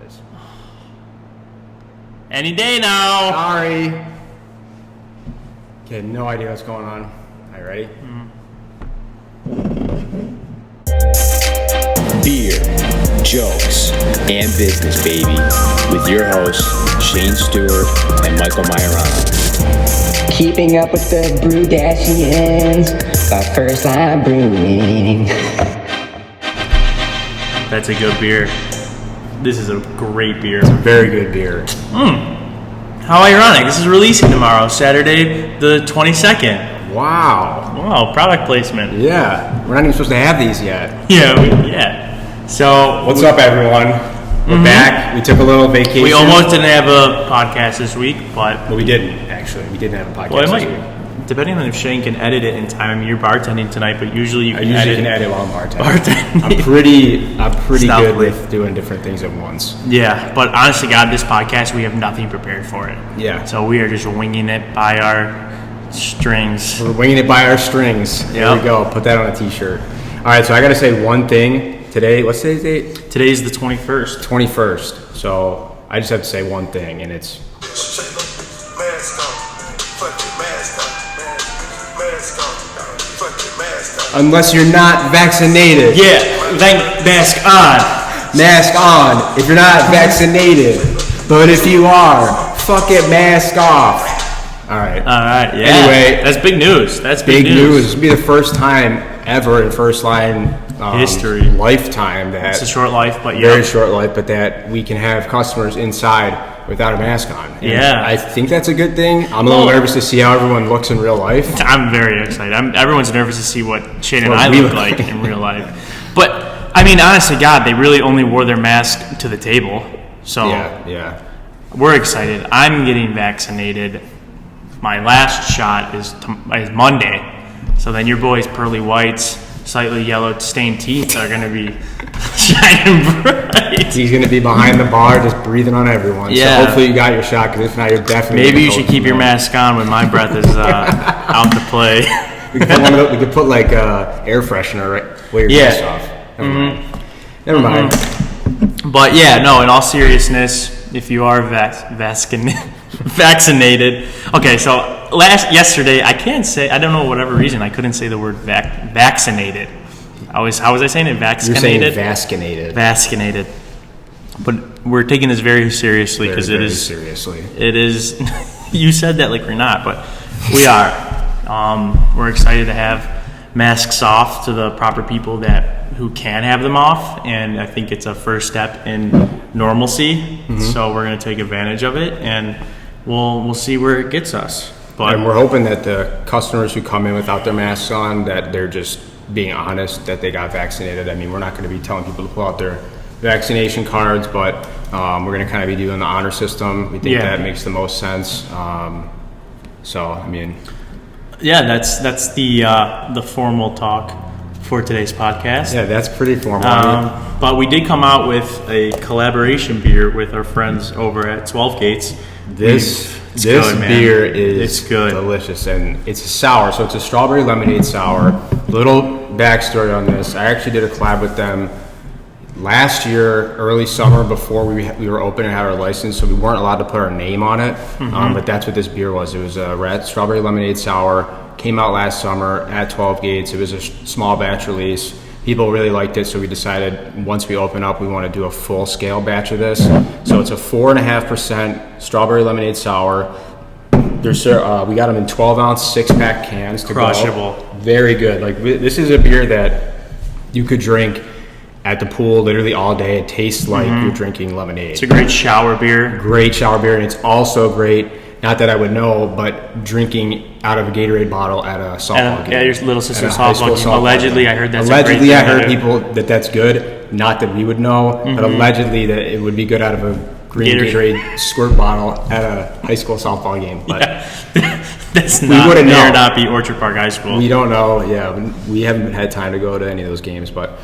is. Any day now. Sorry. Okay, no idea what's going on. All right, ready? Beer, jokes, and business, baby. With your hosts, Shane Stewart and Michael Majorana. Keeping up with the Brewdashians by First Line Brewing. That's a good beer. This is a great beer. It's a very good beer. How ironic. This is releasing tomorrow, Saturday the 22nd. Wow. Wow, product placement. Yeah, we're not even supposed to have these yet. Yeah. So, What's up, everyone? We're back. We took a little vacation. we almost didn't have a podcast this week, but Well, we didn't, actually. We didn't have a podcast well, it this might, week. depending on if Shane can edit it in time. I mean, you're bartending tonight, but usually you I can usually edit. can edit while I'm bartending. bartending. I'm pretty good Stealthily. with doing different things at once. Yeah, but honest to God, this podcast, we have nothing prepared for it. Yeah. So we are just winging it by our strings. We're winging it by our strings. There Yep. we go. Put that on a t-shirt. All right, so I got to say one thing. Today, what's today's date? Today's the 21st. 21st. So I just have to say one thing, and it's unless you're not vaccinated. Yeah, mask on. Mask on if you're not vaccinated. But if you are, fuck it, mask off. All right. Yeah. Anyway, that's big news. That's Big news. This will be the first time ever in First Line History. lifetime that It's a short life, but very yeah. short life, but that we can have customers inside without a mask on. And Yeah. I think that's a good thing. I'm a little nervous to see how everyone looks in real life. I'm very excited. Everyone's nervous to see what Shane and What I we look look like like. in real life. But, I mean, honest to God, they really only wore their mask to the table. So Yeah. we're excited. I'm getting vaccinated. My last shot is Monday. So then your boys' pearly whites, slightly yellow stained teeth are going to be shining bright. He's going to be behind the bar just breathing on everyone. Yeah. So hopefully you got your shot, because if not, you're definitely Maybe gonna you go should keep your tomorrow. mask on when my breath is out to play. We could put like air freshener right where your Yeah. mask off. Never mind. But yeah, no, in all seriousness, if you are vaccinated. Okay, so yesterday, I don't know, whatever reason, I couldn't say the word vaccinated. How was I saying it? You're Vaccinated? saying vascinated. Vaccinated. But we're taking this very seriously because Very seriously. it is, you said that like we're not, but we are. We're excited to have masks off to the proper people who can have them off, and I think it's a first step in normalcy. So we're going to take advantage of it, and we'll see where it gets us. But And we're hoping that the customers who come in without their masks on, that they're just being honest that they got vaccinated. I mean, we're not going to be telling people to pull out their vaccination cards, but we're going to kind of be doing the honor system. We think that makes the most sense. So, I mean... yeah, that's the formal talk for today's podcast. Yeah, that's pretty formal. But we did come out with a collaboration beer with our friends over at 12 Gates. This good, man. beer is It's good. delicious, and it's a sour, so it's a strawberry lemonade sour. Little backstory on this: I actually did a collab with them last year, early summer, before we were open and had our license, so we weren't allowed to put our name on it. But that's what this beer was. It was a red strawberry lemonade sour. Came out last summer at 12 Gates. It was a small batch release. People really liked it, so we decided once we open up, we want to do a full-scale batch of this. So it's a 4.5% strawberry lemonade sour. We got them in 12-ounce 6-pack cans to Crushable. go. Very good. Like this is a beer that you could drink at the pool literally all day. It tastes like you're drinking lemonade. It's a great shower beer. Great shower beer, and it's also great. Not that I would know, but drinking out of a Gatorade bottle at a softball game. Yeah, your little sister's At a high school softball game. Allegedly, game. I heard that's allegedly, a I great heard thing to people that's good. Not that we would know, but allegedly that it would be good out of a green Gatorade squirt bottle at a high school softball game. But That's we not, wouldn't may or know. not be Orchard Park High School. We don't know. Yeah, we haven't had time to go to any of those games, but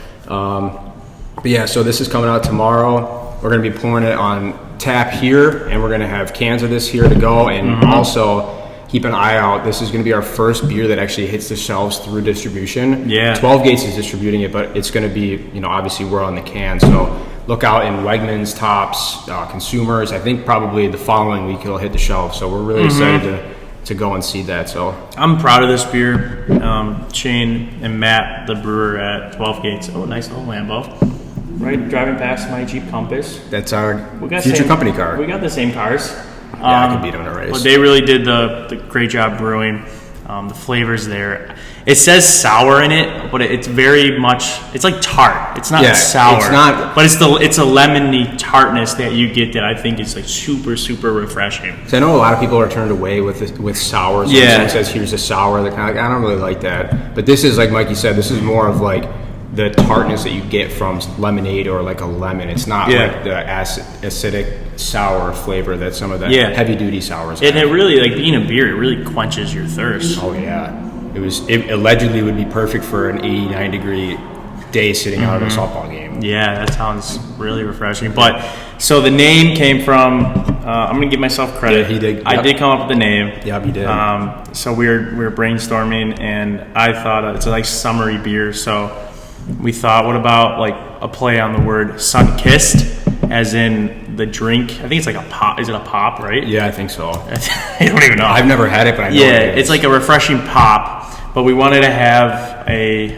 yeah. So this is coming out tomorrow. We're going to be pouring it on tap here, and we're going to have cans of this here to go, and also keep an eye out. This is going to be our first beer that actually hits the shelves through distribution. Yeah. 12 Gates is distributing it, but it's going to be, obviously we're on the can, so look out in Wegmans, Tops, Consumers. I think probably the following week it'll hit the shelf. So we're really excited to go and see that. So I'm proud of this beer. Shane and Matt, the brewer at 12 Gates. Oh, nice little Lambo. Right, driving past my Jeep Compass. that's our future company car. We got the same cars. I could beat them in a race. But they really did the great job brewing. The flavors there. It says sour in it, but it's very much. It's like tart. It's not sour. It's not. But it's a lemony tartness that you get that I think is like super super refreshing. So I know a lot of people are turned away with sours. When someone says here's a sour, they're kind of like, I don't really like that. But this is like Mikey said. This is more of like the tartness that you get from lemonade or like a lemon. It's not like the acidic sour flavor that some of the heavy duty sours have. And it really, like being a beer, it really quenches your thirst. Oh yeah. It allegedly would be perfect for an 89 degree day sitting out at a softball game. Yeah, that sounds really refreshing. But so the name came from I'm gonna give myself credit. Yeah, he did. I did come up with the name. Yep, he did. So we were brainstorming, and I thought it's a nice summery beer. So we thought, what about like a play on the word sun-kissed, as in the drink? I think it's like a pop. Is it a pop, right? Yeah, I think so. I don't even know. I've never had it, but I know it is. It's like a refreshing pop, but we wanted to have a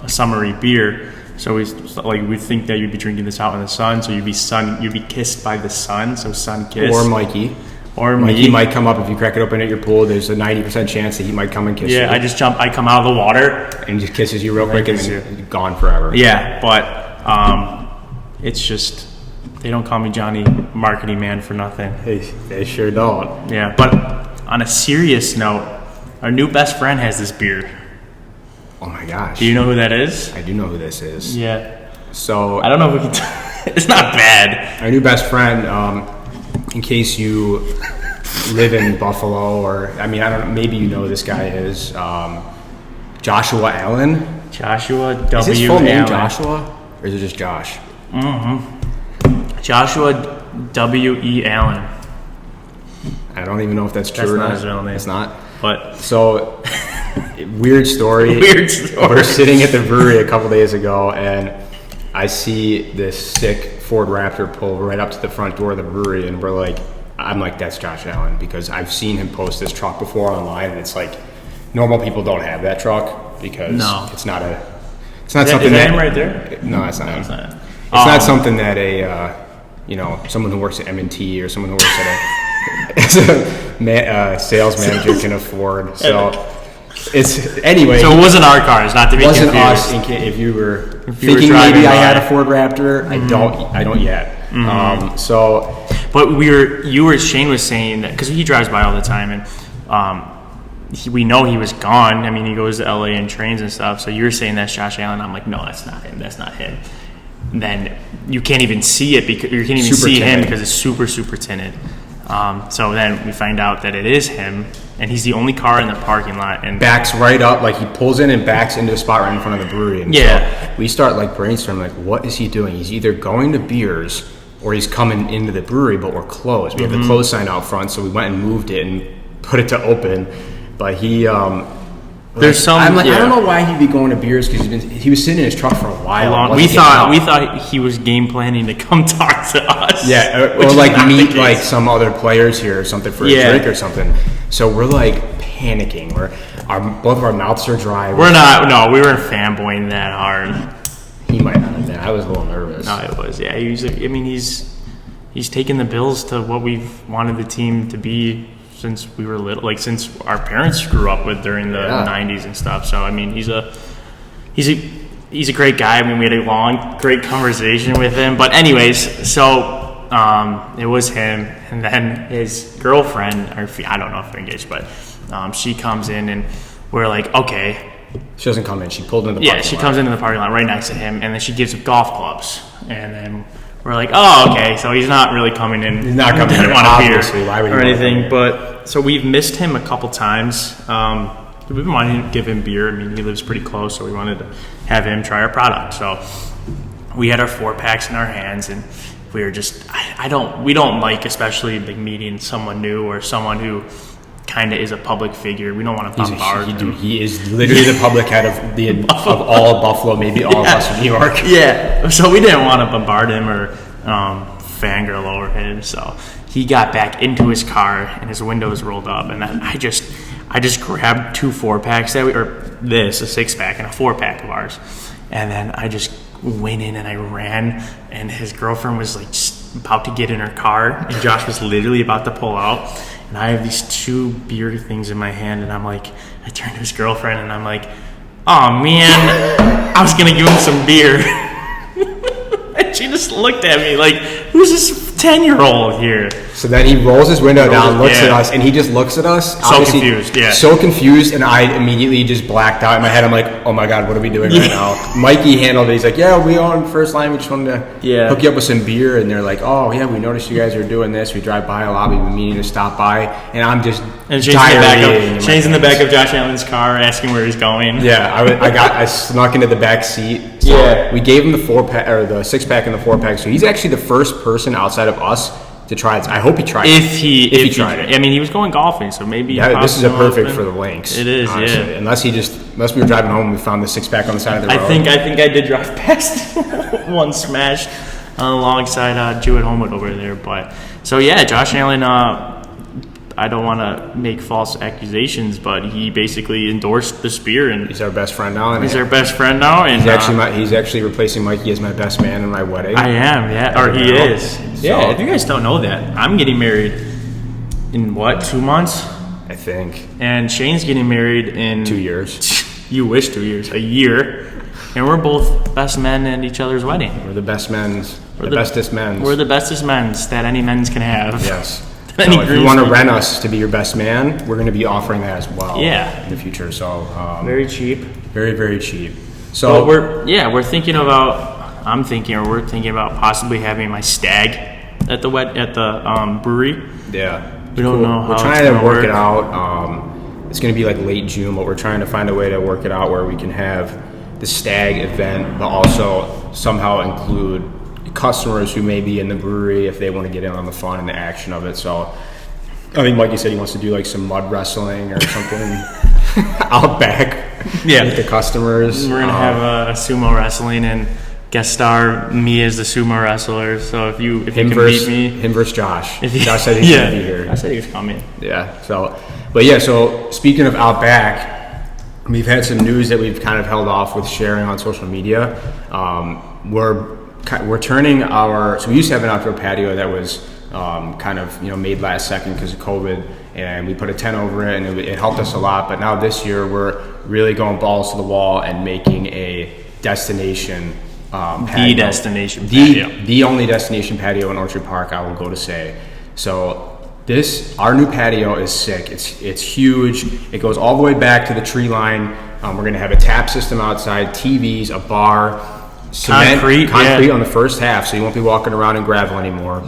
summery beer. So we think that you'd be drinking this out in the sun, so you'd be kissed by the sun, so sun-kissed. Or Mikey. Or Mikey me. might come up if you crack it open at your pool. There's a 90% chance that he might come and kiss you. Yeah, I come out of the water. And just kisses you real quick and then gone forever. Yeah, but it's just, they don't call me Johnny Marketing Man for nothing. They sure don't. Yeah, but on a serious note, our new best friend has this beer. Oh my gosh. Do you know who that is? I do know who this is. Yeah. So I don't know if we can it's not bad. Our new best friend, in case you live in Buffalo, or I don't know, maybe you know who this guy is, Joshua Allen. Joshua W. Is his full name Allen. Joshua, or is it just Josh? Joshua W.E. Allen. I don't even know if that's true That's or not not. his real name. It's not. But So, weird story. Weird story. We're sitting at the brewery a couple days ago, and I see this sick Ford Raptor pull right up to the front door of the brewery, and I'm like, that's Josh Allen, because I've seen him post this truck before online, and it's like, normal people don't have that truck, because it's not something is that him right there? No, it's not him. It's not. It's not something that someone who works at M&T or someone who works as a sales manager can afford. So it's anyway. So it wasn't our cars, not to be Wasn't confused. us. If you were you thinking were driving maybe I had by. a Ford Raptor, I don't yet. But Shane was saying that because he drives by all the time, and we know he was gone. I mean, he goes to LA and trains and stuff. So you were saying that's Josh Allen. I'm like, no, that's not him. That's not him. And then you can't even see it because you can't even Super see him tinted. because it's super super tinted. So then we find out that it is him, and he's the only car in the parking lot. And backs right up, like he pulls in and backs into a spot right in front of the brewery. And Yeah. so we start brainstorming, what is he doing? He's either going to beers or he's coming into the brewery, but we're closed. We have the closed sign out front, so we went and moved it and put it to open. But he, There's some. I don't know why he'd be going to beers, because he was sitting in his truck for a while. We thought he was game planning to come talk to us. Yeah, which or is not the meet case. some other players here or something for a drink or something. So we're panicking. Both of our mouths are dry. We're not. No, we weren't fanboying that hard. He might not have been. I was a little nervous. No, it was. Yeah, he's taken the Bills to what we've wanted the team to be since we were little, since our parents grew up with during the 90s and stuff. So he's a great guy. We had a long, great conversation with him. But anyways, so it was him, and then his girlfriend, or I don't know if they're engaged, but she comes in, and we're like, okay. She doesn't come in. She pulled into the parking lot. Yeah, she comes into the parking lot right next to him, and then she gives him golf clubs, and then we're like, oh, okay, so he's not really coming in. He's not coming in, want a beer obviously. Why would he or want a anything? beer? But so we've missed him a couple times. We've been wanting to give him beer. I mean, he lives pretty close, so we wanted to have him try our product. So we had our 4-packs in our hands, and we were just we don't like, especially meeting someone new or someone who kind of is a public figure. We don't want to bombard him. He is literally the public head of all of Buffalo, maybe all of Western New York. Yeah, so we didn't want to bombard him or fangirl over him. So he got back into his car and his windows rolled up, and I just grabbed 2 4-packs a 6-pack and a 4-pack of ours, and then I just went in and I ran, and his girlfriend was like just about to get in her car, and Josh was literally about to pull out, and I have these 2 beer things in my hand, and I turned to his girlfriend and I'm like, oh man, I was gonna give him some beer. And she just looked at me like, who's this 10-year-old here? So then he rolls his window down, looks at us, and he just looks at us. So confused, yeah. So confused, and I immediately just blacked out in my head. I'm like, oh my God, what are we doing right now? Mikey handled it. He's like, yeah, we on first line. We just wanted to hook you up with some beer. And they're like, oh yeah, we noticed you guys are doing this. We drive by a lot. We've been meaning to stop by. And I'm just Shane's in the back of Josh Allen's car asking where he's going. Yeah, I snuck into the back seat. So we gave him the 4-pack or the 6-pack and the 4-pack. So he's actually the first person outside of us to try it. I hope he tried it. If he tried it. I mean, he was going golfing, so maybe. Yeah, this is a perfect for the links. It is, honestly. Yeah. Unless we were driving home and we found the 6-pack on the side of the road. I think I did drive past one smashed alongside Jewett Homewood over there. But so yeah, Josh Allen. I don't want to make false accusations, but he basically endorsed the spear, and he's our best friend now. And he's he's actually replacing Mikey as my best man in my wedding. I am, yeah, or he is. So, yeah, if you guys don't know that, I'm getting married in 2 months? I think. And Shane's getting married in 2 years. You wish 2 years, a year, and we're both best men at each other's wedding. We're the best men's. The bestest men's. We're the bestest men's that any men's can have. Yes. So if you want to rent us to be your best man, we're going to be offering that as well. Yeah. In the future. So very cheap. Very, very cheap. So we're thinking about. We're thinking about possibly having my stag at the brewery. Yeah. We don't know how. We're trying to work it out. It's going to be like late June, but we're trying to find a way to work it out where we can have the stag event, but also somehow include customers who may be in the brewery if they want to get in on the fun and the action of it. So I think Mikey said he wants to do like some mud wrestling or something out back with the customers. We're gonna have a sumo wrestling and guest star me as the sumo wrestler. So if you can beat me, him versus Josh. Josh said he's gonna be here. I said he was coming. Yeah. So speaking of out back, we've had some news that we've kind of held off with sharing on social media. We're turning so we used to have an outdoor patio that was made last second because of COVID, and we put a tent over it, and it helped us a lot. But now this year we're really going balls to the wall and making a destination patio. The only destination patio in Orchard Park, I will go to say. So our new patio is sick. It's huge. It goes all the way back to the tree line. We're going to have a tap system outside, TVs, a bar. Concrete on the first half, so you won't be walking around in gravel anymore.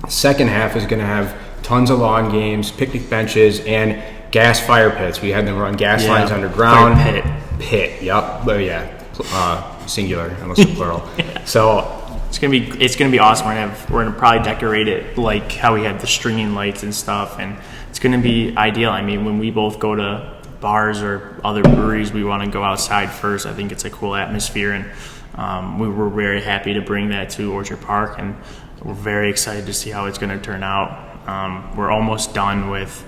The second half is going to have tons of lawn games, picnic benches, and gas fire pits. We had them run gas lines underground. Pit. Yep. Oh yeah. Singular, unless it's plural. So it's gonna be awesome. We're gonna probably decorate it like how we had the stringing lights and stuff, and it's gonna be ideal. I mean, when we both go to bars or other breweries, we want to go outside first. I think it's a cool atmosphere, and we were very happy to bring that to Orchard Park, and we're very excited to see how it's going to turn out. We're almost done with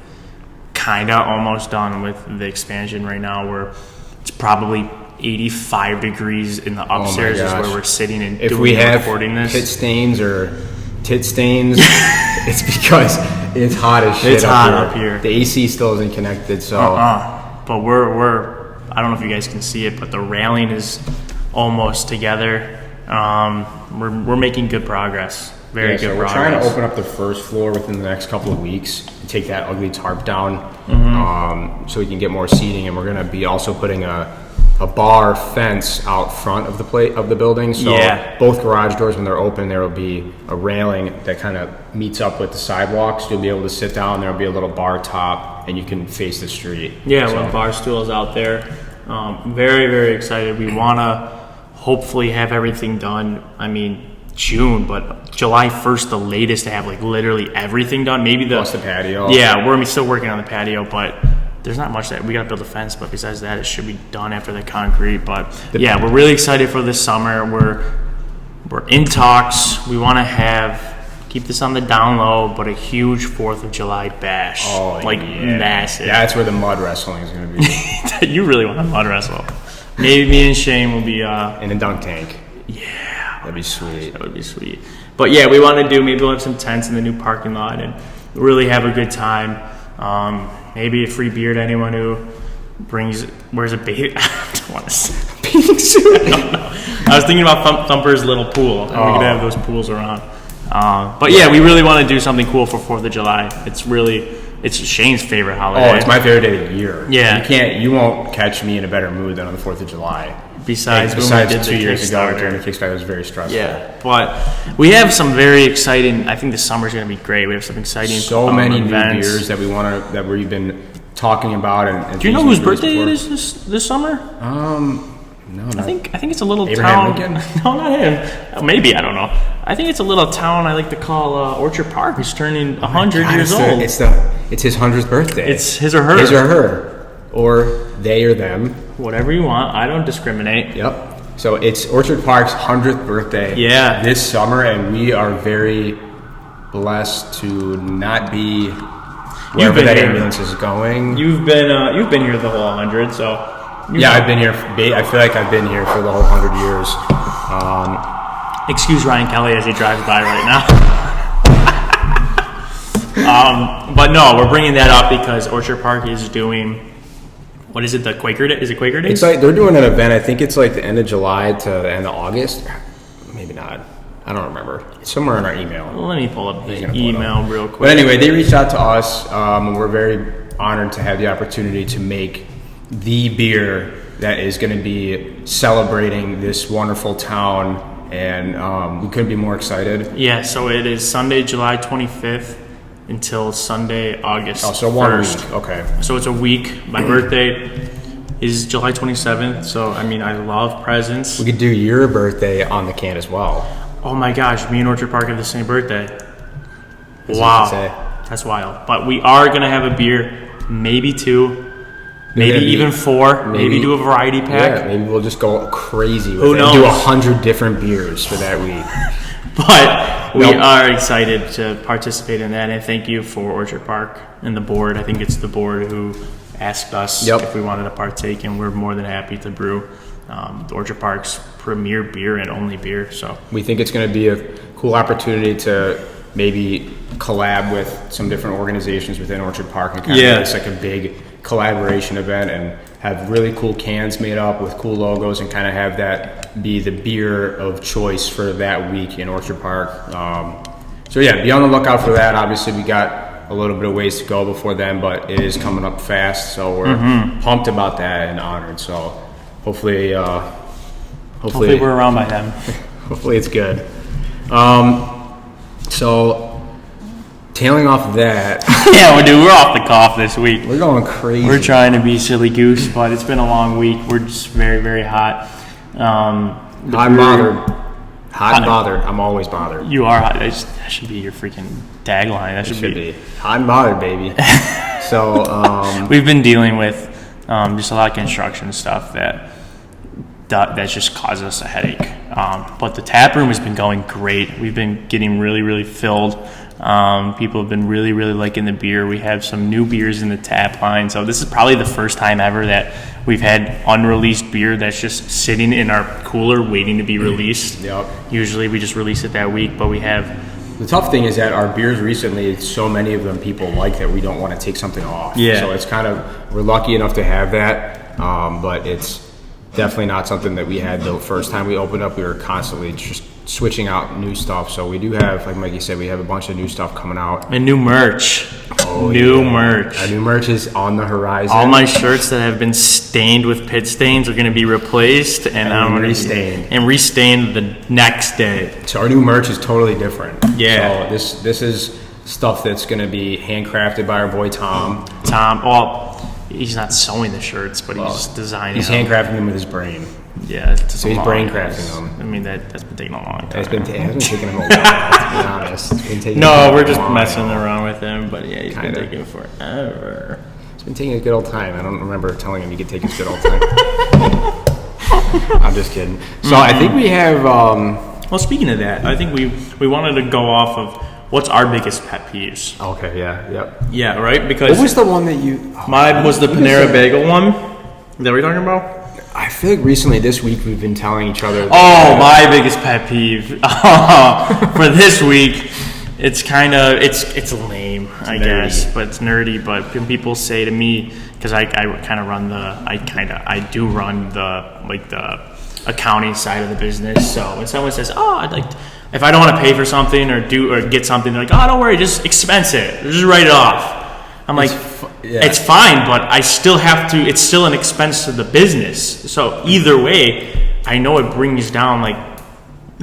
the expansion right now. It's probably 85 degrees in the upstairs is where we're sitting and if doing we have recording this. Pit stains or tit stains, it's because it's hot as shit. It's hot up here. The AC still isn't connected, so. But we're I don't know if you guys can see it, but the railing is almost together. We're making good progress. Very good progress. We're trying to open up the first floor within the next couple of weeks and take that ugly tarp down, so we can get more seating. And we're going to be also putting a bar fence out front of the building. So both garage doors, when they're open, there will be a railing that kind of meets up with the sidewalks. You'll be able to sit down. There will be a little bar top, and you can face the street. With bar stools out there. Very, very excited. We want to hopefully have everything done. I mean, June, but July 1st, the latest to have like literally everything done. Maybe Plus the patio. Yeah, we're still working on the patio, but there's not much that we got to build a fence. But besides that, it should be done after the concrete. But yeah, we're really excited for this summer. We're in talks. We want to keep this on the down low, but a huge 4th of July bash. Oh, massive. That's where the mud wrestling is going to be. You really want to mud wrestle. Maybe me and Shane will be in a dunk tank. Yeah. That'd be sweet. That would be sweet. But yeah, we want to maybe we'll have some tents in the new parking lot and really have a good time. Maybe a free beer to anyone who wears a bathing. I don't want to say bathing suit. I don't know. I was thinking about Thumper's little pool. And we could have those pools around. But yeah, we really want to do something cool for 4th of July. It's Shane's favorite holiday. Oh, it's my favorite day of the year. Yeah. You won't catch me in a better mood than on the 4th of July. Besides 2 years ago during the Kickstarter, it was very stressful. Yeah, but we have some very exciting. I think the summer's going to be great. We have some exciting. So many events. new beers that we've been talking about. And do you know whose birthday it is this summer? No, I think it's a little Abraham town. Lincoln? No, not him. Maybe, I don't know. I think it's a little town I like to call Orchard Park. Who's turning 100 years old. It's his 100th birthday. It's his or her. His or her, or they or them. Whatever you want. I don't discriminate. Yep. So it's Orchard Park's 100th birthday. Yeah. This summer, and we are very blessed to not be wherever that ambulance is going. You've been here the whole 100, so. I've been here. I feel like I've been here for the whole 100 years. Excuse Ryan Kelly as he drives by right now. But no, we're bringing that up because Orchard Park is doing. What is it? The Quaker Day? Is it Quaker Day? It's like they're doing an event. I think it's like the end of July to the end of August. Maybe not. I don't remember. It's somewhere in our email. Well, let me pull up the email real quick. But anyway, they reached out to us, and we're very honored to have the opportunity to make the beer that is going to be celebrating this wonderful town, and we couldn't be more excited. Yeah, so it is Sunday, July 25th until Sunday, August 1st. So 1 week. Okay. So it's a week. My birthday is July 27th, so I mean, I love presents. We could do your birthday on the can as well. Oh my gosh, me and Orchard Park have the same birthday. That's Wow. what you say. That's wild. But we are going to have a beer, maybe 2. Maybe even 4. Maybe do a variety pack. Yeah, maybe we'll just go crazy with Who it. knows? Do 100 different beers for that week. But we are excited to participate in that, and thank you for Orchard Park and the board. I think it's the board who asked us if we wanted to partake, and we're more than happy to brew the Orchard Park's premier beer and only beer. So we think it's going to be a cool opportunity to maybe collab with some different organizations within Orchard Park and kind of it's like a big collaboration event and have really cool cans made up with cool logos and kind of have that be the beer of choice for that week in Orchard Park. So yeah, be on the lookout for that. Obviously we got a little bit of ways to go before then, but it is coming up fast, so we're pumped about that and honored. So hopefully we're around by then. Hopefully it's good. So tailing off that, we're off the cuff this week. We're going crazy. We're trying to be silly goose, but it's been a long week. We're just very, very hot. I'm bothered. Hot and bothered. I'm always bothered. You are hot. That should be your freaking tagline. That should be hot and bothered, baby. So we've been dealing with just a lot of construction stuff that's just caused us a headache. But the tap room has been going great. We've been getting really, really filled. People have been really, really liking the beer. We have some new beers in the tap line. So this is probably the first time ever that we've had unreleased beer that's just sitting in our cooler waiting to be released. Yep. Usually we just release it that week, but we have... The tough thing is that our beers recently, so many of them people like that we don't want to take something off. Yeah. So it's kind of, we're lucky enough to have that, but it's definitely not something that we had the first time we opened up. We were constantly just switching out new stuff. So we do have, like Mikey said, we have a bunch of new stuff coming out. And new merch. Merch. Our new merch is on the horizon. All my shirts that have been stained with pit stains are going to be replaced and restained the next day. So our new merch is totally different. Yeah. So this is stuff that's going to be handcrafted by our boy Tom. Well, he's not sewing the shirts, but he's designing He's them. handcrafting them with his brain. Yeah, it's So he's brain crafting them. I mean, that's been taking a long time. It hasn't taken him a while, to be honest. It's been taking No, him we're a just while. messing around with him, but yeah, he's Kinda. been taking forever. It's been taking his good old time. I don't remember telling him he could take his good old time. I'm just kidding. So I think we have. Well, speaking of that, I think we wanted to go off of what's our biggest pet peeves. Okay, yeah, yep. Yeah, right? Because What was the one that you? mine was the Panera Bagel one. Is that what you're talking about? I feel like recently this week we've been telling each other. Oh, my biggest pet peeve for this week. It's kind of it's lame, I guess, but it's nerdy. But when people say to me, because I kind of run I do run the accounting side of the business. So when someone says, "Oh, I'd like," if I don't want to pay for something or get something, they're like, "Oh, don't worry, just expense it, just write it off." I'm like, it's fine, but I still have to. It's still an expense to the business. So either way, I know it brings down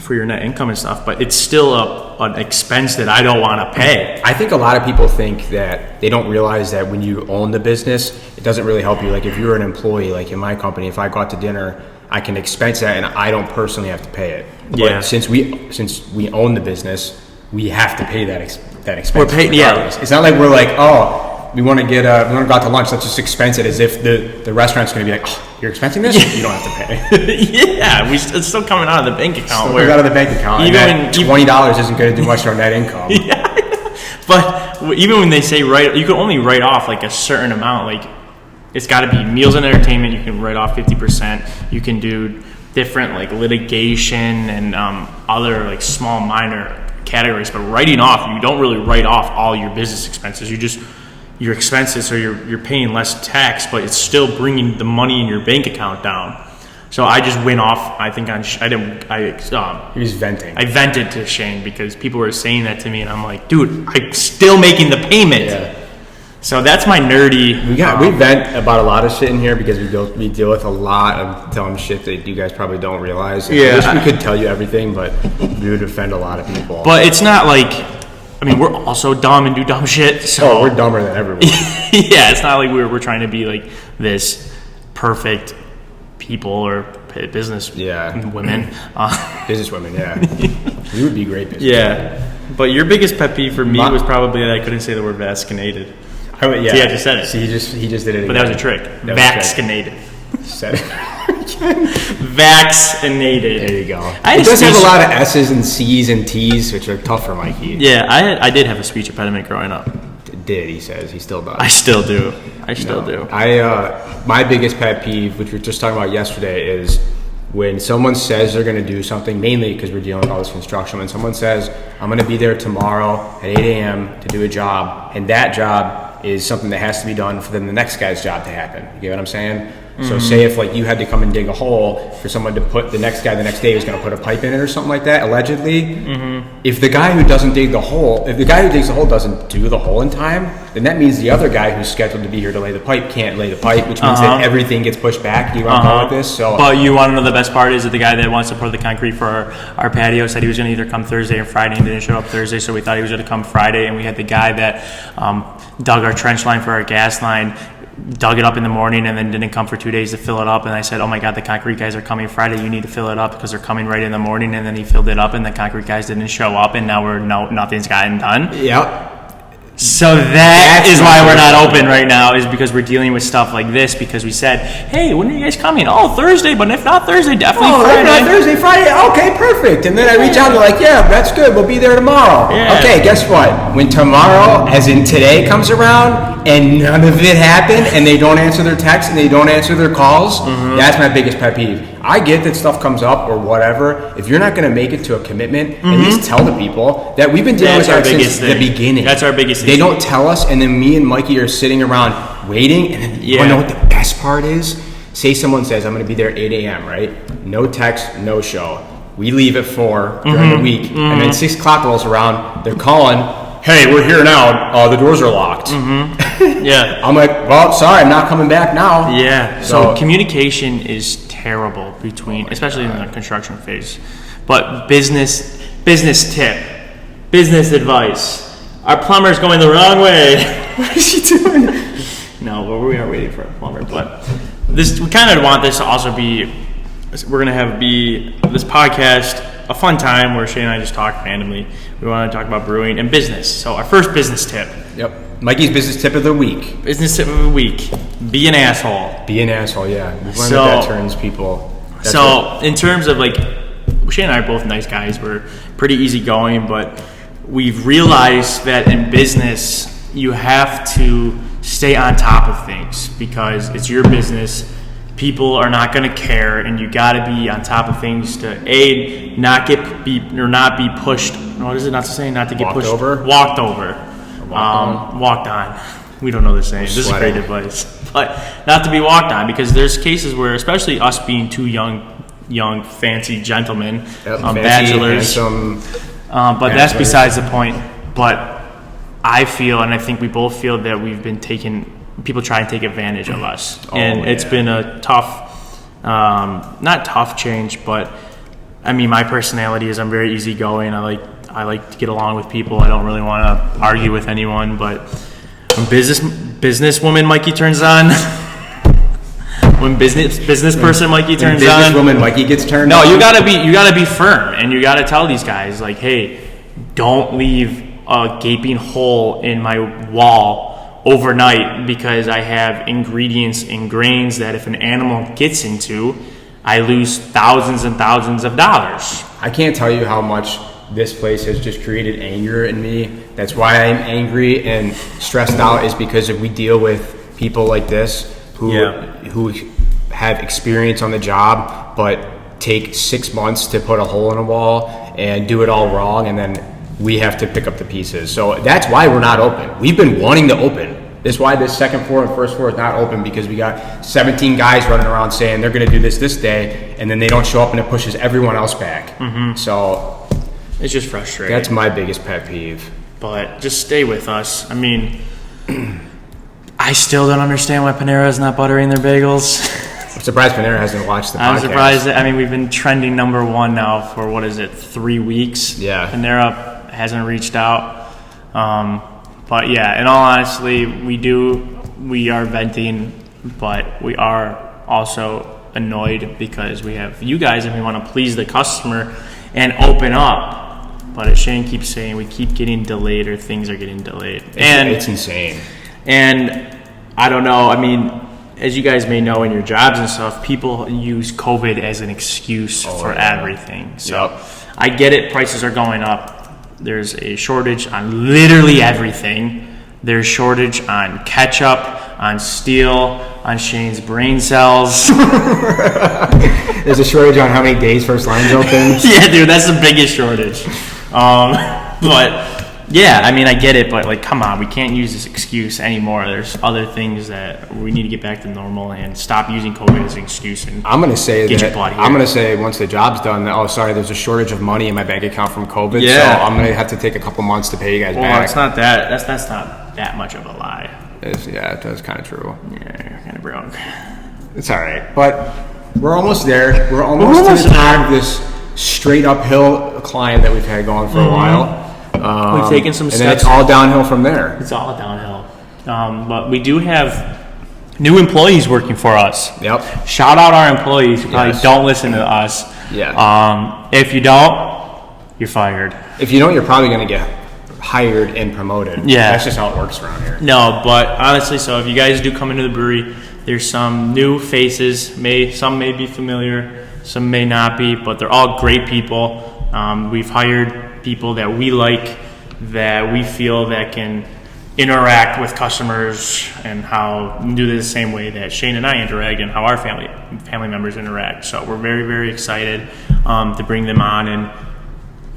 for your net income and stuff, but it's still an expense that I don't want to pay. I think a lot of people think that they don't realize that when you own the business, it doesn't really help you. Like if you're an employee, like in my company, if I go out to dinner, I can expense that and I don't personally have to pay it. Yeah. But since we own the business, we have to pay that expense. We're paying. Yeah. regardless. It's not like we're like, oh, we want to go out to lunch. Let's just expense it as if the restaurant's going to be like, oh, you're expensing this? You don't have to pay. Yeah, it's still coming out of the bank account. Still out of the bank account. Even $20 isn't going to do much to our net income. Yeah. But even when they say you can only write off a certain amount. Like it's got to be meals and entertainment. You can write off 50%. You can do different litigation and other small minor categories. But writing off, you don't really write off all your business expenses. You just your expenses, so you're paying less tax, but it's still bringing the money in your bank account down. So I just went off. I think He was venting. I vented to Shane because people were saying that to me, and I'm like, dude, I'm still making the payment. Yeah. So that's my nerdy. We vent about a lot of shit in here because we deal with a lot of dumb shit that you guys probably don't realize. Yeah. I wish we could tell you everything, but we would offend a lot of people. But it's not we're also dumb and do dumb shit. So we're dumber than everyone. Yeah, it's not like we're trying to be this perfect people or business women. Business women, yeah. We would be great business Yeah. But your biggest pet peeve for me was probably that I couldn't say the word vascinated. Yeah. See, I just said it. See, he just did it again. But that was a trick. Vaccinated. Said it. Vaccinated. There you go. It does have a lot of S's and C's and T's, which are tough for Mikey. Yeah, I did have a speech impediment growing up. He says. He still does. I still do. I still do. My biggest pet peeve, which we were just talking about yesterday, is when someone says they're going to do something, mainly because we're dealing with all this construction, when someone says, I'm going to be there tomorrow at 8 a.m. to do a job, and that job is something that has to be done for then the next guy's job to happen. You get what I'm saying? So say if you had to come and dig a hole for someone to put the next guy the next day was going to put a pipe in it or something like that, allegedly, if the guy who doesn't dig the hole, if the guy who digs the hole doesn't do the hole in time, then that means the other guy who's scheduled to be here to lay the pipe can't lay the pipe, which means that everything gets pushed back. You want to go with this? So, but you want to know the best part is that the guy that wants to pour the concrete for our patio said he was going to either come Thursday or Friday and didn't show up Thursday, so we thought he was going to come Friday, and we had the guy that dug our trench line for our gas line, dug it up in the morning and then didn't come for 2 days to fill it up, and I said, oh my god, the concrete guys are coming Friday, you need to fill it up because they're coming right in the morning, and then he filled it up and the concrete guys didn't show up, and now nothing's gotten done. Yep. So that's why we're not open right now, is because we're dealing with stuff like this, because we said, hey, when are you guys coming? Oh, Thursday, but if not Thursday, definitely Friday. If not Thursday, Friday, okay, perfect. And then I reach out and they're like, yeah, that's good, we'll be there tomorrow. Yeah. Okay, guess what? When tomorrow, as in today, comes around and none of it happened and they don't answer their texts and they don't answer their calls, that's my biggest pet peeve. I get that stuff comes up or whatever. If you're not going to make it to a commitment, at least tell the people that we've been dealing with that since the beginning. That's our biggest thing. They don't tell us, and then me and Mikey are sitting around waiting, and then you want to know what the best part is? Say someone says, I'm going to be there at 8 a.m., right? No text, no show. We leave at 4 during the week, and then 6 o'clock rolls around, they're calling, hey, we're here now, the doors are locked. Yeah. I'm like, well, sorry, I'm not coming back now. Yeah. So communication is terrible between, especially in the construction phase. But business tip, business advice. Our plumber's going the wrong way. What is he doing? No, but we are waiting for a plumber. But we kind of want this to also be we're gonna be this podcast a fun time where Shane and I just talk randomly. We want to talk about brewing and business. So our first business tip. Yep. Mikey's business tip of the week. Business tip of the week. Be an asshole. Be an asshole. Yeah. We've learned that turns people. In terms of like, Shane and I are both nice guys. We're pretty easygoing, but we've realized that in business you have to stay on top of things because it's your business. People are not going to care, and you got to be on top of things to not be pushed. What is it not to say? Not to get walked over. Walked on. We don't know the saying. This is great advice, but not to be walked on because there's cases where, especially us being two young fancy gentlemen, bachelors. Handsome, but that's besides the point. But I feel, and I think we both feel that we've been people try and take advantage of us. It's been a tough, not tough change, but I mean, my personality is I'm very easygoing. I like to get along with people. I don't really want to argue with anyone, but when businesswoman Mikey turns on, when business person Mikey turns on, businesswoman Mikey gets turned on. No, you gotta be firm, and you gotta tell these guys like, hey, don't leave a gaping hole in my wall overnight because I have ingredients and grains that if an animal gets into, I lose thousands and thousands of dollars. I can't tell you how much this place has just created anger in me. That's why I'm angry and stressed out, is because if we deal with people like this who have experience on the job but take 6 months to put a hole in a wall and do it all wrong, and then we have to pick up the pieces. So that's why we're not open. We've been wanting to open. That's why this second floor and first floor is not open, because we got 17 guys running around saying they're going to do this day, and then they don't show up, and it pushes everyone else back. Mm-hmm. So it's just frustrating. That's my biggest pet peeve. But just stay with us. I mean, I still don't understand why Panera is not buttering their bagels. I'm surprised Panera hasn't watched the podcast. I'm surprised. I mean, we've been trending number 1 now for 3 weeks. Yeah. Panera hasn't reached out. But yeah, in all honesty, we are venting, but we are also annoyed because we have you guys and we want to please the customer and open up. But as Shane keeps saying, we keep getting delayed, or things are getting delayed. It's insane. And I don't know, I mean, as you guys may know in your jobs and stuff, people use COVID as an excuse for everything. So I get it, prices are going up. There's a shortage on literally everything. There's shortage on ketchup, on steel, on Shane's brain cells. There's a shortage on how many days First Line's open. Yeah, dude, that's the biggest shortage. But yeah, I mean, I get it, but like, come on, we can't use this excuse anymore. There's other things that we need to get back to normal and stop using COVID as an excuse. And I'm gonna say I'm gonna say once the job's done, there's a shortage of money in my bank account from COVID. Yeah. So I'm gonna have to take a couple months to pay you guys back. Well, it's not that. That's not that much of a lie. That's kind of true. Yeah, you're kind of broke. It's all right, but we're almost there. We're almost to the top of this straight uphill climb that we've had going for a while. We've taken some steps. And then it's all downhill from there. It's all downhill. But we do have new employees working for us. Yep. Shout out our employees who probably don't listen to us. Yeah. If you don't, you're fired. If you don't, you're probably going to get hired and promoted. Yeah. That's just how it works around here. No, but honestly, so if you guys do come into the brewery, there's some new faces. Some may be familiar, some may not be, but they're all great people. We've hired people that we like, that we feel that can interact with customers and do this the same way that Shane and I interact and how our family members interact. So we're very, very excited to bring them on, and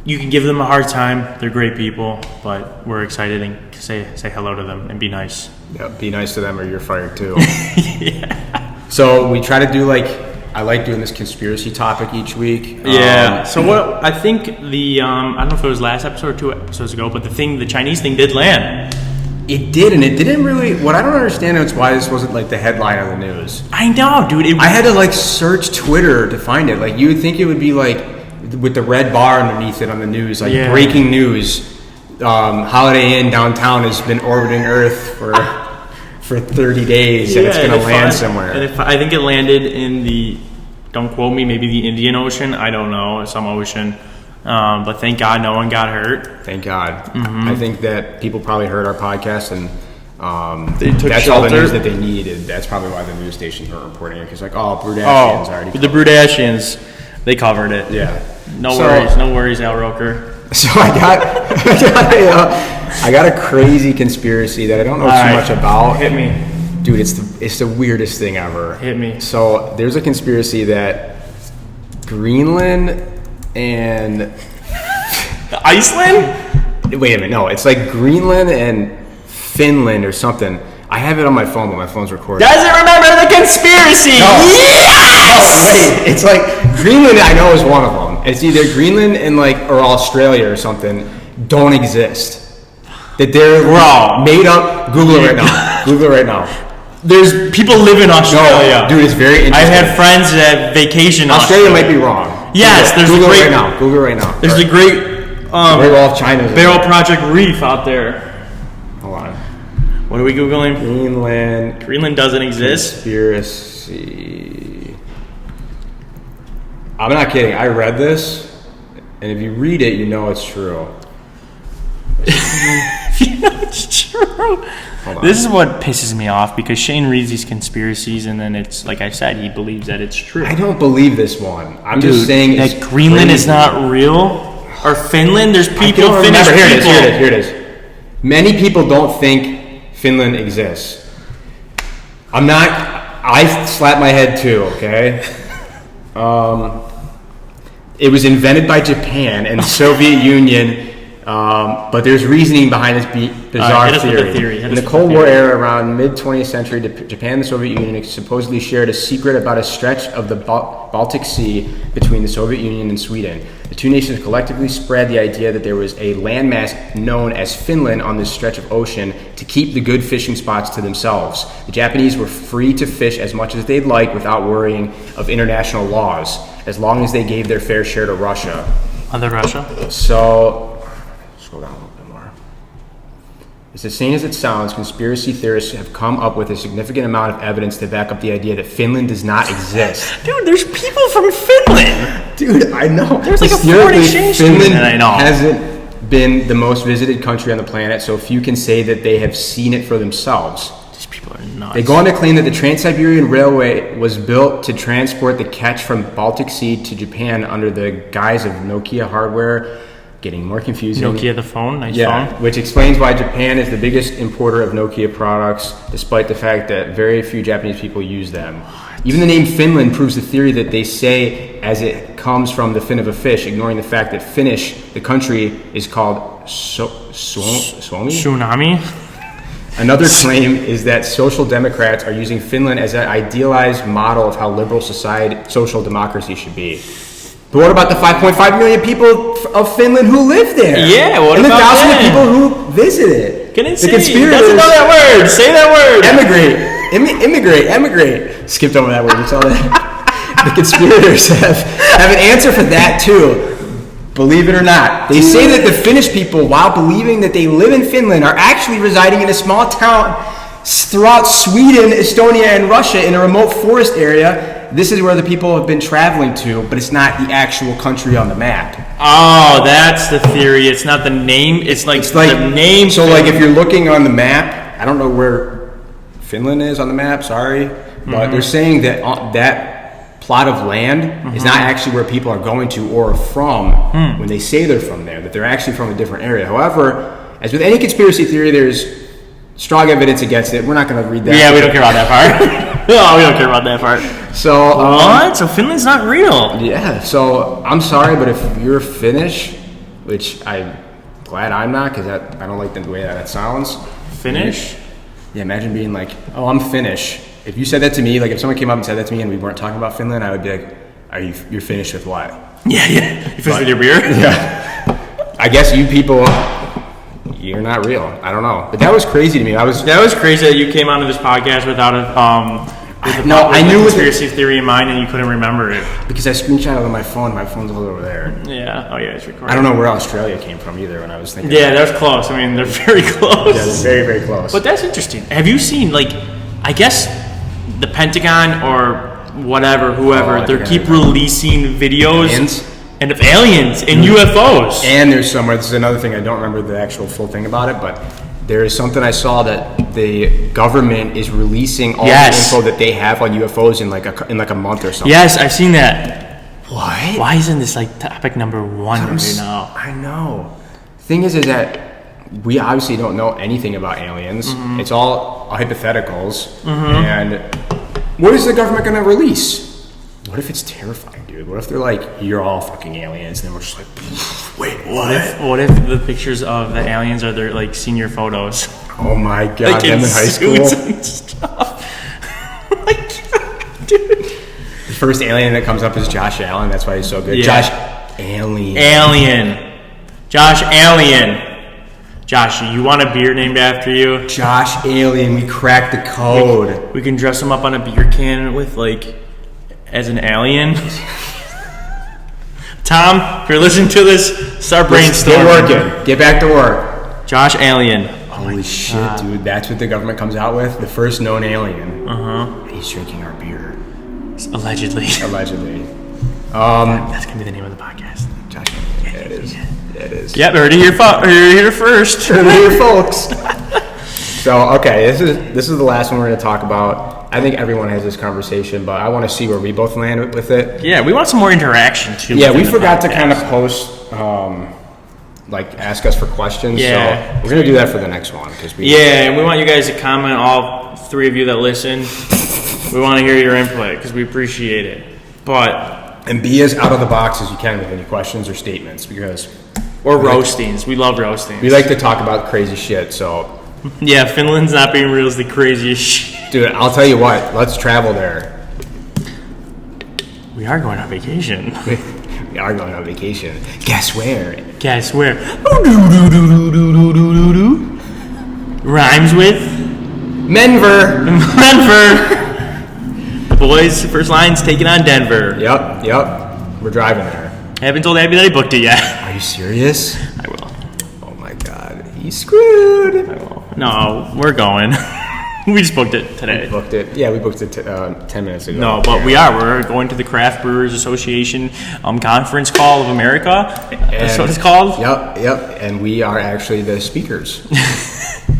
you can give them a hard time. They're great people, but we're excited and say hello to them and be nice. Yeah, be nice to them or you're fired too. Yeah. So we try to do I like doing this conspiracy topic each week. Yeah. So what I think I don't know if it was last episode or 2 episodes ago, but the Chinese thing did land. It did, and it didn't really. What I don't understand is why this wasn't the headline of the news. I know, dude. I had to search Twitter to find it. You would think it would be with the red bar underneath it on the news, breaking news. Holiday Inn downtown has been orbiting Earth for 30 days, and it's going to land somewhere. And I think it landed in the Don't quote me. Maybe the Indian Ocean. I don't know. Some ocean. But thank God no one got hurt. Thank God. I think that people probably heard our podcast and They took that's shelter. all the news that they needed. That's probably why the news stations weren't reporting it. Because Brudashians already the Brudashians, they covered it. Yeah. No worries, Al Roker. So I got a crazy conspiracy that I don't know too much about. Hit me. Dude, it's the weirdest thing ever. Hit me. So there's a conspiracy that Greenland and Iceland? wait a minute, no, it's like Greenland and Finland or something. I have it on my phone, but my phone's recording. Doesn't remember the conspiracy. No. Yes! Wait, it's like Greenland. I know is one of them. It's either Greenland and or Australia or something don't exist. That they're made up. Google it right now. Google it right now. There's people live in Australia. No, dude, it's very interesting. I've had friends that vacation in Australia might be wrong. Yes, there's Google a great it right now. Google it right now. There's the great Great Wall of China. Barrel Project Reef out there. Hold on. What are we googling? Greenland doesn't exist. Conspiracy. I'm not kidding. I read this, and if you read it, you know it's true. You know it's true. This is what pisses me off because Shane reads these conspiracies and then it's like I said, he believes that it's true. I don't believe this one. I'm just saying that it's Greenland crazy. is not real. Or Finland, there's people. Finnish Here people. it is. Many people don't think Finland exists. I slapped my head too. Okay. It was invented by Japan and the Soviet Union. But there's reasoning behind this bizarre theory. In the Cold War era, around mid-20th century, Japan and the Soviet Union supposedly shared a secret about a stretch of the Baltic Sea between the Soviet Union and Sweden. The two nations collectively spread the idea that there was a landmass known as Finland on this stretch of ocean to keep the good fishing spots to themselves. The Japanese were free to fish as much as they'd like without worrying of international laws, as long as they gave their fair share to Russia. Other Russia? So... Scroll down a little bit more. It's as sane as it sounds. Conspiracy theorists have come up with a significant amount of evidence to back up the idea that Finland does not exist. Dude, there's people from Finland. Dude, I know. There's like a foreign exchange Finland student that I know. hasn't been the most visited country on the planet, so few can say that they have seen it for themselves. These people are nuts. They go on to claim that the Trans-Siberian Railway was built to transport the catch from Baltic Sea to Japan under the guise of Nokia hardware. Getting more confusing. Nokia the phone, nice phone. Which explains why Japan is the biggest importer of Nokia products, despite the fact that very few Japanese people use them. Even the name Finland proves the theory that they say as it comes from the fin of a fish, ignoring the fact that Finnish, the country, is called Suomi? Tsunami? Another claim is that social democrats are using Finland as an idealized model of how liberal social democracy should be. But what about the 5.5 million people of Finland who live there? Yeah, what and about the thousands them? of people who visit? Can it The say? conspirators Doesn't know that word. Say that word. Emigrate. Skipped over that word. You saw that? The conspirators have an answer for that too. Believe it or not, they say that the Finnish people, while believing that they live in Finland, are actually residing in a small town throughout Sweden, Estonia, and Russia in a remote forest area. This is where the people have been traveling to, but it's not the actual country on the map. Oh, that's the theory. It's not the name. It's like the name. So, if you're looking on the map, I don't know where Finland is on the map. Sorry, but they're saying that that plot of land is not actually where people are going to or from when they say they're from there. That they're actually from a different area. However, as with any conspiracy theory, there's strong evidence against it. We're not going to read that. Yeah, we don't care about that part. No, we don't care about that part. So what? So Finland's not real? Yeah. So I'm sorry, but if you're Finnish, which I'm glad I'm not, because I don't like the way that sounds. Finnish? Yeah. Imagine being like, "Oh, I'm Finnish." If you said that to me, if someone came up and said that to me, and we weren't talking about Finland, I would be like, "You're Finnish with what?" Yeah. You finished with your beer? Yeah. I guess you people. You're not real. I don't know, but that was crazy to me. That was crazy that you came onto this podcast without a I knew conspiracy theory in mind and you couldn't remember it because I screenshot it on my phone. My phone's all over there. Yeah. Oh yeah, it's recording. I don't know where Australia came from either when I was thinking. Yeah, that was close. I mean, they're very close. Yeah, they're very, very close. But that's interesting. Have you seen I guess the Pentagon or whatever, whoever. Oh, They keep releasing videos Aliens? and of aliens and UFOs. And there's somewhere, this is another thing, I don't remember the actual full thing about it, but there is something I saw that the government is releasing all the info that they have on UFOs in like a month or something. Yes, I've seen that. What? Why isn't this like topic number one right now? I know. Thing is that we obviously don't know anything about aliens. Mm-hmm. It's all hypotheticals. And what is the government going to release? What if it's terrifying, dude? What if they're like, you're all fucking aliens, and then we're just like, wait, what? What if the pictures of the aliens are their like senior photos? Oh my god, Like them in high school. suits and stuff. Oh my god, dude. The first alien that comes up is Josh Allen. That's why he's so good. Yeah. Josh Alien. Josh Alien. Josh, you want a beer named after you? Josh Alien. We cracked the code. We can dress him up on a beer can with like as an alien. Tom, if you're listening to this, start brainstorming. Get working. Get back to work. Josh Alien. Holy shit, dude. That's what the government comes out with? The first known alien. Uh-huh. He's drinking our beer. Allegedly. Allegedly. That's going to be the name of the podcast. Josh Alien. Yeah, it is. Yeah, it is. Yep, heard it here first. Heard it here, folks. So, okay, this is the last one we're going to talk about. I think everyone has this conversation, but I want to see where we both land with it. Yeah, we want some more interaction, too. Yeah, we forgot to kind of post, like, ask us for questions. Yeah. So we're going to do that for the next one. Yeah, and we want you guys to comment, all three of you that listen. We want to hear your input because we appreciate it. And be as out of the box as you can with any questions or statements, because... Or roastings. We love roastings. We like to talk about crazy shit, so... Yeah, Finland's not being real is the craziest shit. Dude, I'll tell you what. Let's travel there. We are going on vacation. We are going on vacation. Guess where? Guess where? Rhymes with Denver. The boys' first line's taking on Denver. Yep. We're driving there. I haven't told Abby that I booked it yet. Are you serious? I will. Oh my god. He's screwed. I will. No, we're going. We just booked it today. Booked it. Yeah, we booked it 10 minutes ago. No, but we're going to the Craft Brewers Association Conference Call of America. That's what it's called. Yep. And we are actually the speakers.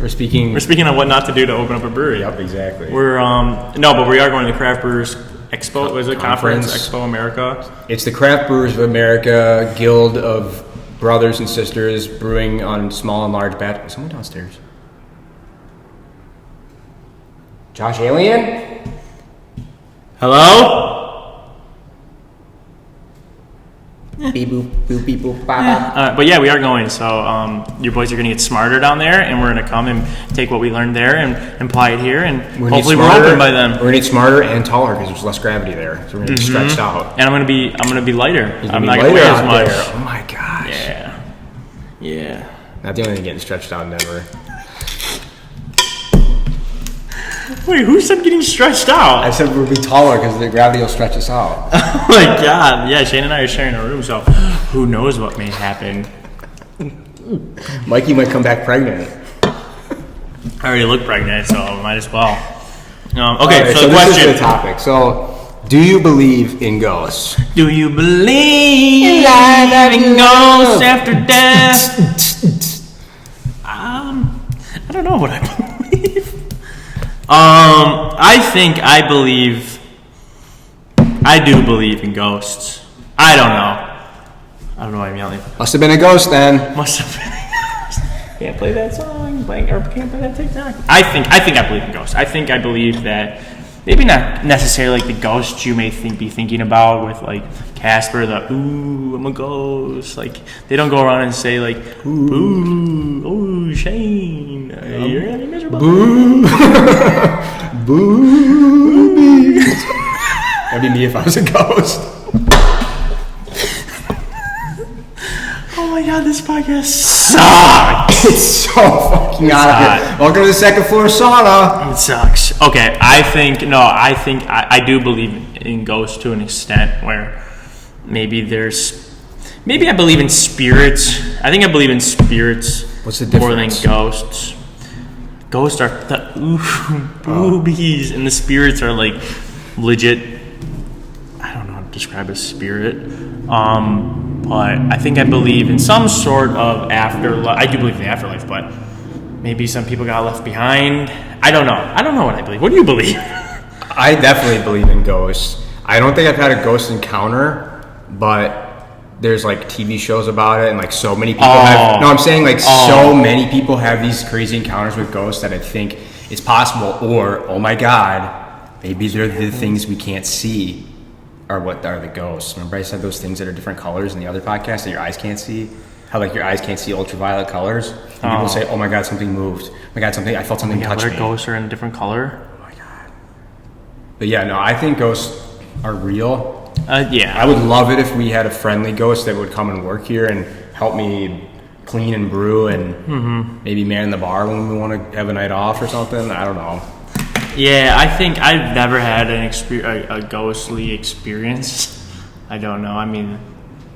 We're speaking on what not to do to open up a brewery. Yep, exactly. But we are going to the Craft Brewers Expo. Was it Conference. Expo America? It's the Craft Brewers of America Guild of Brothers and Sisters Brewing on Small and Large Batch. Someone downstairs. Josh Alien? Hello? Beep boop boop beep boop ba. But yeah, we are going. So your boys are going to get smarter down there, and we're going to come and take what we learned there and apply it here, and hopefully we're open by then. We're going to get smarter and taller because there's less gravity there, so we're going to get stretched out. And I'm going to be lighter. I'm not going to weigh as much. There. Oh my gosh. Yeah. Not the only thing getting stretched out in Denver. Wait, who said getting stretched out? I said we'll be taller because the gravity will stretch us out. Oh my god. Yeah, Shane and I are sharing a room, so who knows what may happen. Mikey might come back pregnant. I already look pregnant, so might as well. Okay, right, so the question. This is the topic. So, do you believe in ghosts? Do you believe in ghosts after death? I don't know what I believe. I do believe in ghosts. I don't know why I'm yelling. Must have been a ghost then. Must have been a ghost. Can't play that song, or can't play that TikTok. I think I believe in ghosts. I think I believe that maybe not necessarily like the ghosts you may be thinking about with like Casper, the ooh, I'm a ghost. Like they don't go around and say like ooh, Shane, you're gonna be miserable. Boo. Boo. That'd be me if I was a ghost. Oh my god, this podcast sucks. It's so fucking out of here. Welcome to the second floor sauna. It sucks. Okay, I do believe in ghosts to an extent where maybe I believe in spirits. I think I believe in spirits. What's the difference? More than ghosts. Ghosts are the boobies, and the spirits are like legit describe a spirit. But I believe in some sort of afterlife. I do believe in the afterlife, but maybe some people got left behind. I don't know what I believe. What do you believe? I definitely believe in ghosts. I don't think I've had a ghost encounter, but there's like TV shows about it, and like so many people have. No, I'm saying like so many people have these crazy encounters with ghosts that I think it's possible. Or, oh my God, maybe they're the things we can't see. Or what are the ghosts? Remember I said those things that are different colors in the other podcast that your eyes can't see? How like your eyes can't see ultraviolet colors? And people say, oh my God, something moved. Oh my God, I felt something touch me. Ghosts are in a different color? Oh my God. But yeah, no, I think ghosts are real. Yeah. I would love it if we had a friendly ghost that would come and work here and help me clean and brew and maybe man the bar when we want to have a night off or something. I don't know. Yeah, I think I've never had a ghostly experience. I don't know. I mean,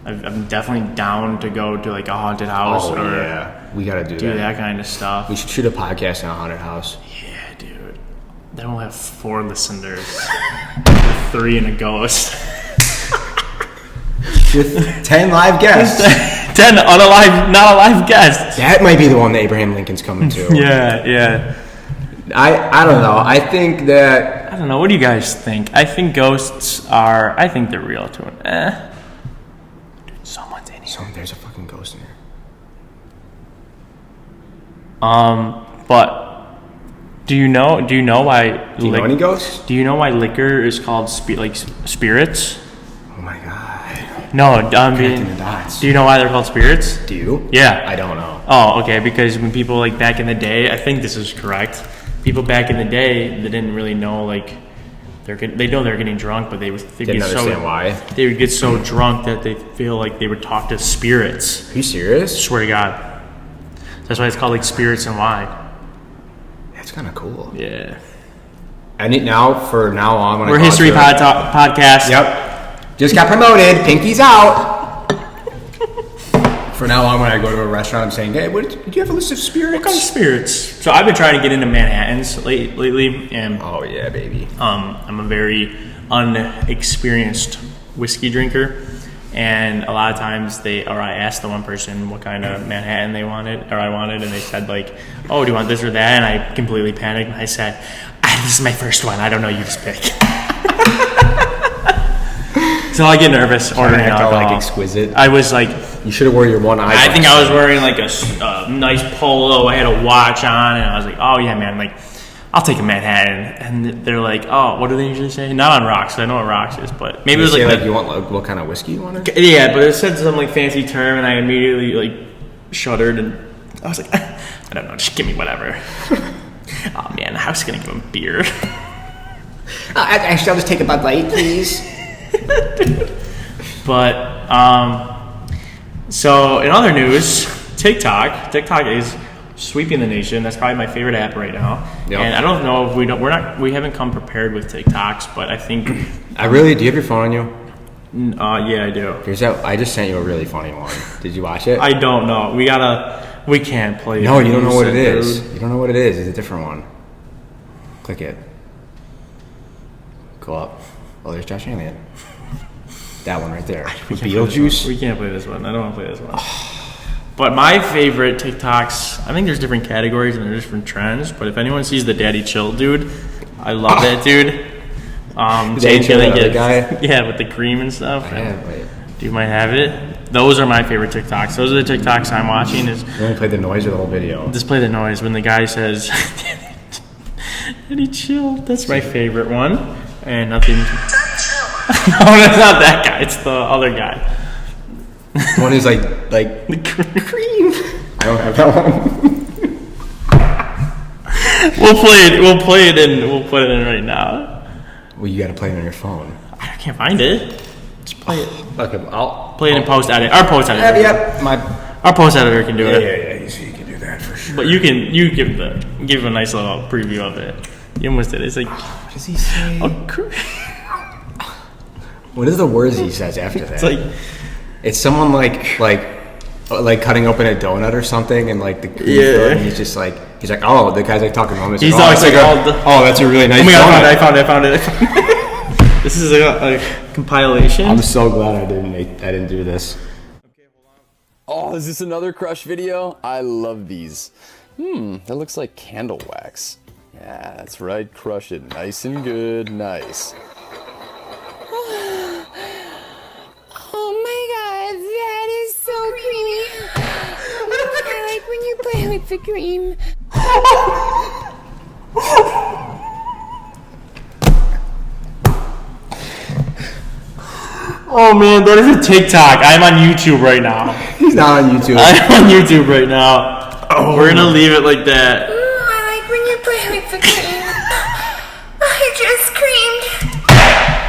I'm definitely down to go to like a haunted house yeah, we gotta do that kind of stuff. We should shoot a podcast in a haunted house. Yeah, dude. Then we'll have 4 listeners, 3 and a ghost, with 10 live guests. 10 not alive guests. That might be the one that Abraham Lincoln's coming to. Yeah. I don't know. I think that... I don't know. What do you guys think? I think ghosts are... I think they're real to it. Dude, someone's in here. There's a fucking ghost in here. But... Do you know why... Do you know any ghosts? Do you know why liquor is called spirits? Oh my God. No, I mean... The dots. Do you know why they're called spirits? Do you? Yeah. I don't know. Oh, okay. Because when people like back in the day... I think this is correct... People back in the day, they didn't really know, like, they know they're getting drunk, but didn't understand why. They would get so drunk that they feel like they would talk to spirits. Are you serious? Swear to God. That's why it's called, like, spirits and wine. That's kind of cool. Yeah. And from now on, when we're History Podcast. Yep. Just got promoted. Pinky's out. For now on, when I go to a restaurant, I'm saying, hey, do you have a list of spirits? What kind of spirits? So I've been trying to get into Manhattans lately, and oh yeah, baby. I'm a very unexperienced whiskey drinker, and a lot of times I asked the one person what kind of Manhattan I wanted, and they said like, oh, do you want this or that? And I completely panicked, and I said, this is my first one. I don't know. You just pick. So I get nervous ordering alcohol. Like exquisite. I was like, you should have worn your one eye. I think I was wearing like a nice polo. I had a watch on, and I was like, oh yeah, man, like I'll take a Manhattan. And they're like, oh, what do they usually say? Not on rocks. I know what rocks is, but maybe it was like you want like, what kind of whiskey you wanted? Yeah, but it said some like fancy term, and I immediately like shuddered, and I was like, I don't know, just give me whatever. Oh man, I was gonna give him beer. Actually, I'll just take a Bud Light, please. But so in other news, TikTok is sweeping the nation. That's probably my favorite app right now. Yep. And I don't know if we haven't come prepared with TikToks, but I think do you have your phone on you? Yeah, I do. I just sent you a really funny one. Did you watch it? I don't know. We can't play it. No, you don't know what it is. You don't know what it is. It's a different one. Click it. Go up. Oh, there's Josh Alien. That one right there. Beetlejuice. We can't play this one. I don't want to play this one. But my favorite TikToks, I think there's different categories and there's different trends. But if anyone sees the Daddy Chill dude, I love that dude. Daddy Chill, the guy? Yeah, with the cream and stuff. Wait. You might have it. Those are my favorite TikToks. Those are the TikToks I'm watching. You only play the noise or the whole video? Just play the noise when the guy says, Daddy Chill. That's my favorite one. And nothing... No, that's not that guy. It's the other guy. One is like the cream. I don't have that one. We'll play it in. We'll put it in right now. Well, you got to play it on your phone. I can't find it. Just play it. Okay, I'll play it in post edit. Our post editor. Our post editor can do it. Yeah. You can do that for sure. But you give a nice little preview of it. You almost did. It's like, what does he say? What are the words he says after that? It's someone like cutting open a donut or something, and like the and he's like, oh, the guy's like talking to him. He's always like, oh, that's a really nice. Oh my God, I found it. This is a compilation. I'm so glad I didn't do this. Oh, is this another crush video? I love these. That looks like candle wax. Yeah, that's right, crush it nice and good, nice. Oh my god, that is so creamy. I like when you play with the cream. Oh man, that is a TikTok. I'm on YouTube right now. He's not on YouTube. I'm on YouTube right now. Oh, we're gonna leave it like that. I like when you play with the cream. I just screamed.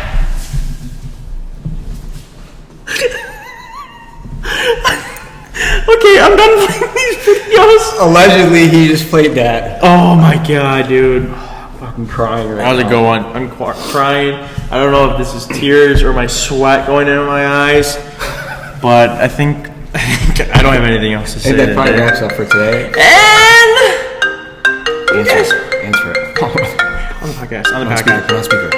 Okay, I'm done playing these videos. Allegedly, he just played that. Oh my god, dude. I'm crying right How's now. it going? I'm crying. I don't know if this is tears or my sweat going into my eyes, but I think I don't have anything else to I say. think that probably today. wraps up for today. And Answer it. on the podcast. On the Put podcast. on speaker.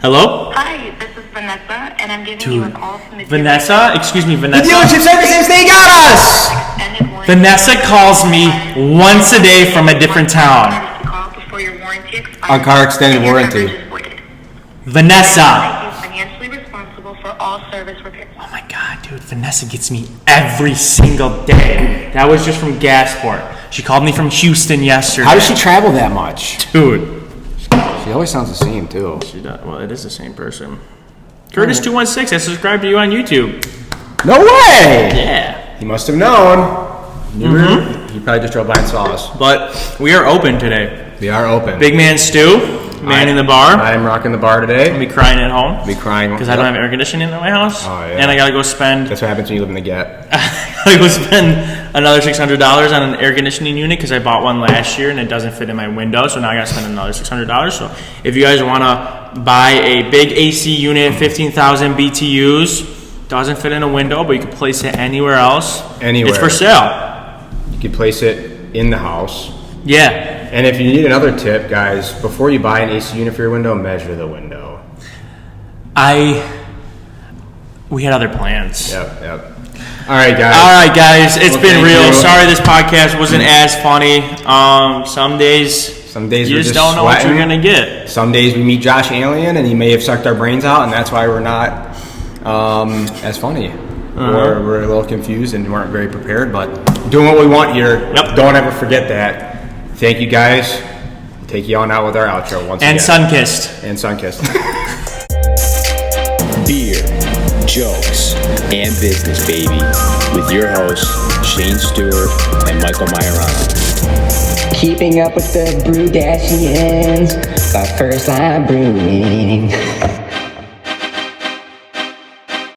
Hello, Hi, this is Vanessa, and I'm giving you a call from the Vanessa. Excuse me, The Vanessa. dealership services, they got us! extended warranty. Vanessa calls me once a day from a different town. Call before your warranty expires. Our car extended and your warranty. coverage is voided. Vanessa. Is financially responsible for all service repairs. Oh my god, dude, Vanessa gets me every single day. That was just from Gasport. She called me from Houston yesterday. How does she travel that much? Dude. She always sounds the same, too. She does, well, it is the same person. Curtis216, I subscribed to you on YouTube. No way! Yeah. He must have known. He probably just drove by and saw us. But we are open today. We are open. Big man Stu, man in the bar. I am rocking the bar today. I'll be crying at home. Be crying. Because I don't have air conditioning in my house. Oh, yeah. And I gotta go spend That's what happens when you live in the gap. I go spend another $600 on an air conditioning unit because I bought one last year and it doesn't fit in my window, so now I gotta spend another $600. So if you guys wanna buy a big AC unit, 15,000 BTUs, doesn't fit in a window, but you can place it anywhere else. Anywhere. It's for sale. You can place it in the house. Yeah. And if you need another tip, guys, before you buy an AC unit for your window, measure the window. We had other plans. Yep. All right, guys. All right, guys, it's Well, been thank real. you. Sorry this podcast wasn't as funny. Some days Some days you we're just just don't know what you're sweating. gonna get. Some days we meet Josh Alien, and he may have sucked our brains out, and that's why we're not as funny. We're a little confused and weren't very prepared, but doing what we want here. Yep. Don't ever forget that. Thank you, guys. Take you on out with our outro once And again. sun-kissed. And sun-kissed. Beer, jokes, and business, baby. With your hosts, Shane Stewart and Michael Majorana. Keeping up with the Brewdashians by First Line Brewing.